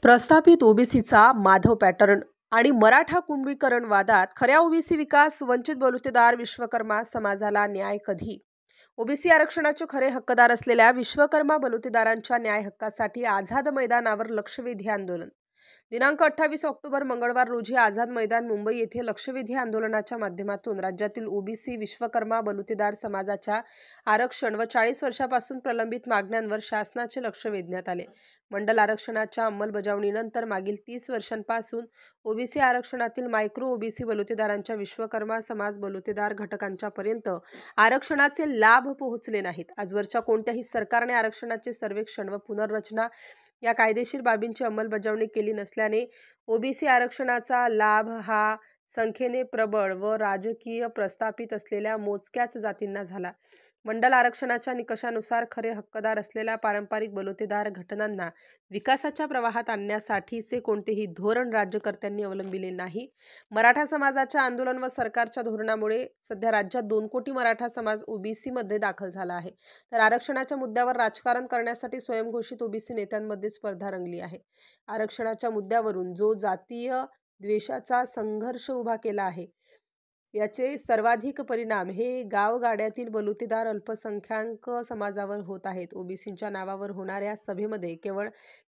प्रस्थापित ओबीसीचा माधव पॅटर्न आणि मराठा कुणबीकरण वादात खऱ्या ओबीसी विकास वंचित बलुतेदार विश्वकर्मा समाजाला न्याय कधी? ओबीसी आरक्षणाचे खरे हक्कदार असलेल्या विश्वकर्मा बलुतेदारांच्या न्याय हक्कासाठी आझाद मैदानावर लक्षवेधी आंदोलन. दिनांक 28 ऑक्टोबर मंगळवार रोजी आझाद मैदान मुंबई येथे लक्षवेधी आंदोलनाच्या माध्यमातून राज्यातील ओबीसी विश्वकर्मा बलुतेदार समाजाच्या आरक्षण व 40 वर्षापासून प्रलंबित मागण्यांवर शासनाचे लक्ष वेधण्यात आले. मंडल आरक्षणाच्या अंमलबजावणीनंतर मागील 30 वर्षांपासून ओबीसी आरक्षणातील मायक्रो ओबीसी बलुतेदारांच्या विश्वकर्मा समाज बलुतेदार घटकांच्या पर्यंत आरक्षणाचे लाभ पोहोचले नाहीत. आजवरच्या कोणत्याही सरकारने आरक्षणाचे सर्वेक्षण व पुनर्रचना या कायदेशीर बाबींची अंमलबजावणी केली नसल्याने ओबीसी आरक्षणाचा लाभ हा संख्येने प्रबळ व राजकीय प्रस्थापित असलेल्या मोजक्याच जातींना झाला. मंडल आरक्षणाच्या निकषानुसार खरे हक्कदार असलेल्या पारंपरिक बलुतेदार घटनांना विकासाच्या प्रवाहात आणण्यासाठीचे कोणतेही धोरण राज्यकर्त्यांनी अवलंबिले नाही. मराठा समाजाच्या आंदोलन व सरकारच्या धोरणामुळे सध्या राज्यात 2 कोटी मराठा समाज ओबीसी मध्ये दाखल झाला आहे. तर आरक्षणाच्या मुद्द्यावर राजकारण करण्यासाठी स्वयंघोषित ओबीसी नेत्यांमध्ये स्पर्धा रंगली आहे. आरक्षणाच्या मुद्द्यावरून जो जातीय द्वेषाचा संघर्ष उभा केला आहे याचे सर्वाधिक परिणाम हे गावगाड्यातील बलुतेदार अल्पसंख्याक समाजावर होत आहेत. ओबीसींच्या नावावर होणाऱ्या सभेमध्ये केवळ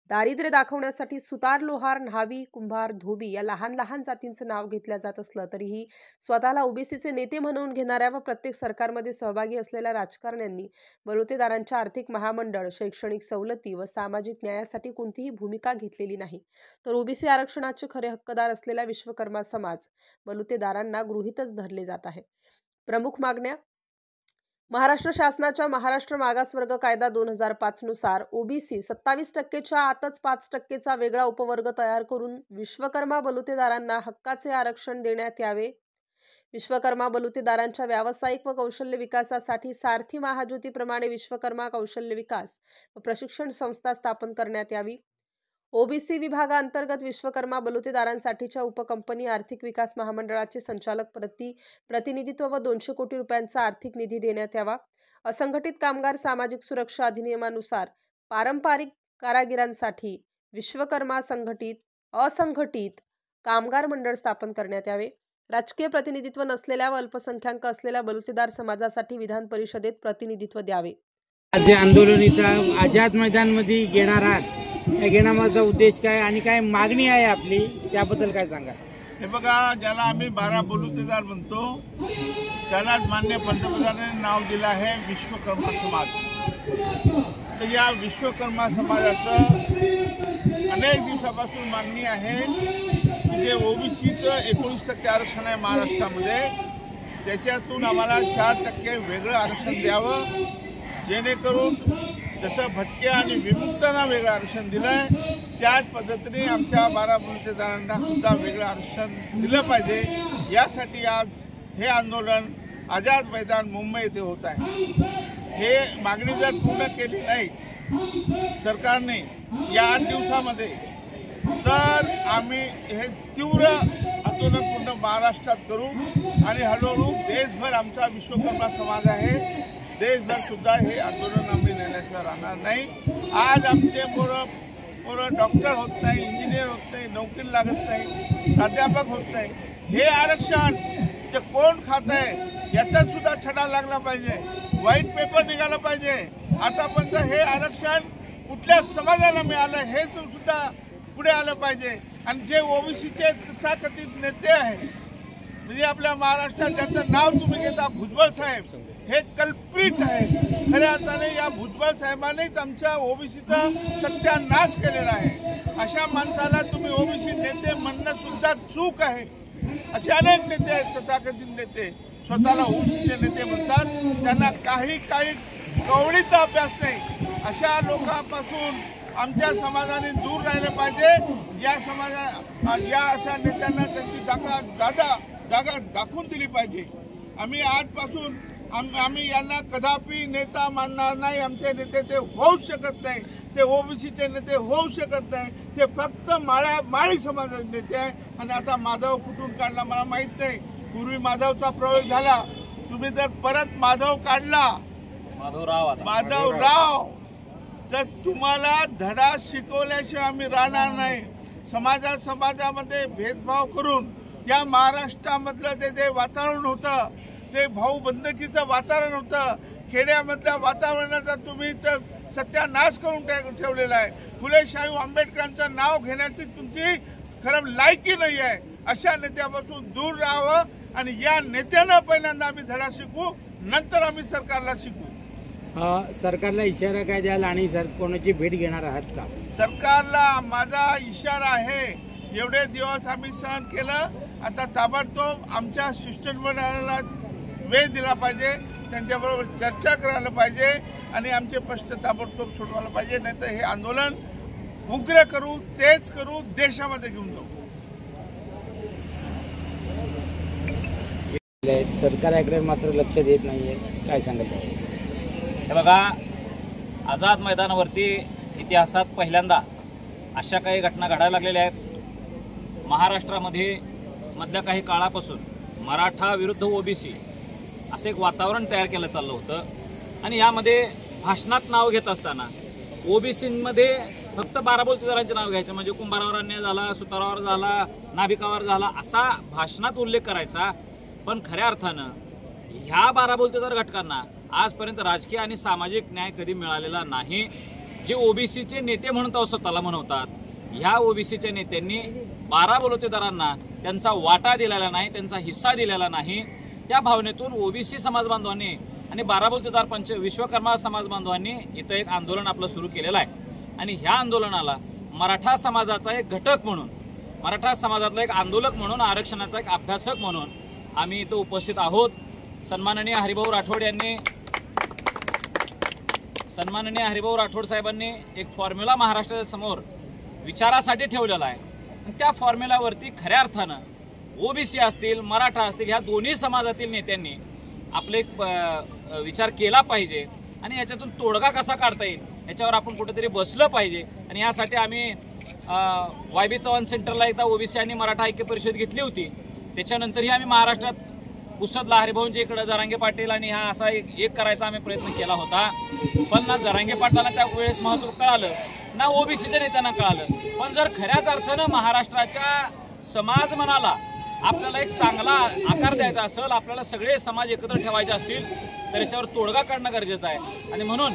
दारिद्र्य दाखवण्यासाठी सुतार, लोहार, न्हावी, कुंभार, धोबी या लहान लहान जातींचं नाव घेतलं जात असलं तरीही स्वतःला ओबीसीचे नेते म्हणून घेणाऱ्या व प्रत्येक सरकारमध्ये सहभागी असलेल्या राजकारण्यांनी बलुतेदारांच्या आर्थिक महामंडळ, शैक्षणिक सवलती व सामाजिक न्यायासाठी कोणतीही भूमिका घेतलेली नाही. तर ओबीसी आरक्षणाचे खरे हक्कदार असलेल्या विश्वकर्मा समाज बलुतेदारांना गृहीतच धरले जात आहे. प्रमुख मागण्या: महाराष्ट्र शासनाच्या महाराष्ट्र मागासवर्ग कायदा 2005 नुसार ओबीसी 27% आतच 5%चा वेगळा उपवर्ग तयार करून विश्वकर्मा बलुतेदारांना हक्काचे आरक्षण देण्यात यावे. विश्वकर्मा बलुतेदारांच्या व्यावसायिक व कौशल्य विकासासाठी सारथी महाज्योतीप्रमाणे विश्वकर्मा कौशल्य विकास व प्रशिक्षण संस्था स्थापन करण्यात यावी. ओबीसी विभागांतर्गत विश्वकर्मा बलुतेदारांसाठीच्या उपकंपनी आर्थिक विकास महामंडळाचे संचालक प्रतिनिधित्व व 200 कोटी रुपयांचा आर्थिक निधी देण्यात यावा. असंघटित कामगार सामाजिक सुरक्षा अधिनियमानुसार पारंपरिक कारागिरांसाठी विश्वकर्मा असंघटित कामगार मंडळ स्थापन करण्यात यावे. राजकीय प्रतिनिधित्व नसलेल्या व अल्पसंख्याक असलेल्या बलुतेदार समाजासाठी विधान परिषदेत प्रतिनिधित्व द्यावे. आज आंदोलन इथं आझाद मैदानमध्ये घेणार आहात, या घेण्यामागचा उद्देश काय आणि काय मागणी आहे आपली, त्याबद्दल काय सांगा? हे बघा, ज्याला आम्ही 12 बलुतेदार म्हणतो त्यालाच माननीय पंतप्रधानांनी नाव दिलं आहे विश्वकर्मा समाज. तर या विश्वकर्मा समाजाचं अनेक दिवसापासून मागणी आहे की जे ओबीसीचं 19% आरक्षण आहे महाराष्ट्रामध्ये, त्याच्यातून आम्हाला 4% वेगळं आरक्षण द्यावं, जेणेकरून जसं भटक्या आणि विमुक्तांना वेगळं आरक्षण दिलंय त्याच पद्धतीने आमच्या 12 बलुतेदारांना सुद्धा वेगळं आरक्षण दिलं पाहिजे. यासाठी आज हे आंदोलन आझाद मैदान मुंबई येथे होत आहे. हे मागणी जर पूर्ण केली नाही सरकारने या 8 दिवसामध्ये तर आम्ही हे तीव्र आंदोलन पूर्ण महाराष्ट्रात करू आणि हळूहळू देशभर आमचा विश्वकर्मा समाज आहे, देशभर सुद्धा हे आंदोलन आम्ही नेण्याचं राहणार नाही. आज आमचे पोरं डॉक्टर होत नाही, इंजिनियर होत नाही, नोकरी लागत नाही, प्राध्यापक होत नाही. हे आरक्षण ते कोण खात आहे याचा सुद्धा छडा लागला पाहिजे, व्हाईट पेपर निघाला पाहिजे. आतापर्यंत हे आरक्षण कुठल्या समाजाला मिळालं हे सुद्धा पुढे आलं पाहिजे. आणि जे ओबीसीचे तथाकथित नेते आहेत म्हणजे आपल्या महाराष्ट्रात ज्याचं नाव तुम्ही घेता भुजबळ साहेब, हे कल्प्रिट आहे. खऱ्या अर्थाने या भुजबळ साहेबांनीच आमच्या ओबीसीचा सत्यानाश केलेला आहे. अशा माणसाला तुम्ही ओबीसी नेते म्हणणं सुद्धा चूक आहे. असे अनेक नेते आहेत, तथाकथित नेते स्वतःला ओबीसीचे नेते म्हणतात, त्यांना काही कवडीचा अभ्यास नाही. अशा लोकांपासून आमच्या समाजाने दूर राहिले पाहिजे. या अशा नेत्यांना त्यांची जागा दाखवून दिली पाहिजे. आम्ही आजपासून आम्ही यांना कदापि नेता मानणार नाही. आमचे नेते ते होऊ शकत नाही, ते ओबीसीचे नेते होऊ शकत नाही. ते फक्त माळी समाजाचे नेते आहे. आणि आता माधव कुठून काढला मला माहित नाही. पूर्वी माधवचा प्रयोग झाला, तुम्ही जर परत माधव काढला, माधवराव तर तुम्हाला धडा शिकवल्याशिवाय आम्ही राहणार नाही। समाजामध्ये भेदभाव करून या महाराष्ट्रामधलं जे वातावरण होतं ते भाऊबंदकीचं वातावरण होतं, खेड्यामधल्या वातावरणाचा तुम्ही तर सत्यानाश करून ठेवलेला आहे। फुले शाहू आंबेडकरांचं नाव घेण्याची तुमची खरं लायकी नाही आहे। अशा नेत्यापासून दूर राहावं आणि या नेत्यांना पहिल्यांदा आम्ही धडा शिकू, नंतर आम्ही सरकारला शिकू। सरकारला इशारा काय द्याल आणि सर कोणाची भेट घेणार आहात का? सरकारला माझा इशारा आहे, एवढे दिवस आम्ही सहन केलं, आता ताबडतोब आमच्या शिष्टमंडळाला वेळ दिला पाहिजे, त्यांच्याबरोबर चर्चा करायला पाहिजे आणि आमचे प्रश्न ताबडतोब सोडवायला पाहिजे, नाहीतर हे आंदोलन उग्र करू, तेज करू, देशामध्ये घेऊन जाऊ। सरकारकडे मात्र लक्ष देत नाहीये, काय सांगाल? हे बघा, आझाद मैदानावरती इतिहासात पहिल्यांदा अशा काही घटना घडायला लागलेल्या आहेत। महाराष्ट्रामध्ये मधल्या काही काळापासून मराठा विरुद्ध ओबीसी असं एक वातावरण तयार केलं चाललं होतं आणि यामध्ये भाषणात नाव घेत असताना ओबीसीमध्ये फक्त 12 बलुतेदारांचे नाव घ्यायचं, म्हणजे कुंभारावर अन्याय झाला, सुतारावर झाला, नाभिकावर झाला असा भाषणात उल्लेख करायचा। पण खऱ्या अर्थानं ह्या 12 बलुतेदार घटकांना आजपर्यंत राजकीय आणि सामाजिक न्याय कधी मिळालेला नाही। जे ओबीसीचे नेते म्हणून स्वतःला म्हणवतात, ह्या ओबीसीच्या नेत्यांनी 12 बलुतेदारांना त्यांचा वाटा दिलेला नाही, त्यांचा हिस्सा दिलेला नाही। या भावनेतून ओबीसी समाज बांधवांनी आणि 12 बलुतेदार विश्वकर्मा समाज बांधवांनी इथं एक आंदोलन आपलं सुरू केलेलं आहे आणि ह्या आंदोलनाला मराठा समाजाचा एक घटक म्हणून, मराठा समाजातला एक आंदोलक म्हणून, आरक्षणाचा एक अभ्यासक म्हणून आम्ही इथं उपस्थित आहोत। सन्माननीय हरिभाऊ राठोड साहेबांनी एक फॉर्म्युला महाराष्ट्राच्या समोर विचारासाठी ठेवलेला आहे आणि त्या फॉर्म्युलावरती खऱ्या अर्थानं ओबीसी असतील, मराठा असतील, ह्या दोन्ही समाजातील नेत्यांनी आपले विचार केला पाहिजे आणि याच्यातून तोडगा कसा काढता येईल याच्यावर आपण कुठेतरी बसलं पाहिजे। आणि यासाठी आम्ही YB चव्हाण सेंटरला एकदा ओबीसी आणि मराठा ऐक्य परिषद घेतली होती। त्याच्यानंतरही आम्ही महाराष्ट्रात पुसदला हरिभाऊंच्या इकडे जरांगे पाटील आणि हा असा एक करायचा आम्ही प्रयत्न केला होता, पण ना जरांगे पाटलांना त्यावेळेस महत्त्व कळालं, ना ओबीसीच्या नेत्यांना कळालं। पण जर खऱ्याच अर्थानं महाराष्ट्राच्या समाज मनाला आपल्याला एक चांगला आकार द्यायचा असेल, आपल्याला सगळे समाज एकत्र ठेवायचे असतील तर याच्यावर तोडगा काढणं गरजेचं आहे। आणि म्हणून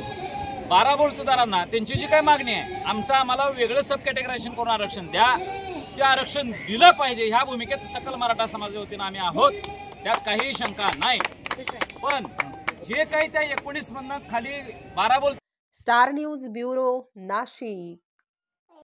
12 बलुतेदारांना त्यांची जी काय मागणी आहे, आम्हाला वेगळं सब कॅटेगरायझेशन करून आरक्षण द्या, ते आरक्षण दिलं पाहिजे, ह्या भूमिकेत सकल मराठा समाजाच्या वतीनं आम्ही आहोत, त्यात काही शंका नाही। पण जे काही त्या 19 मधनं खाली 12 स्टार न्यूज ब्युरो, नाशिक।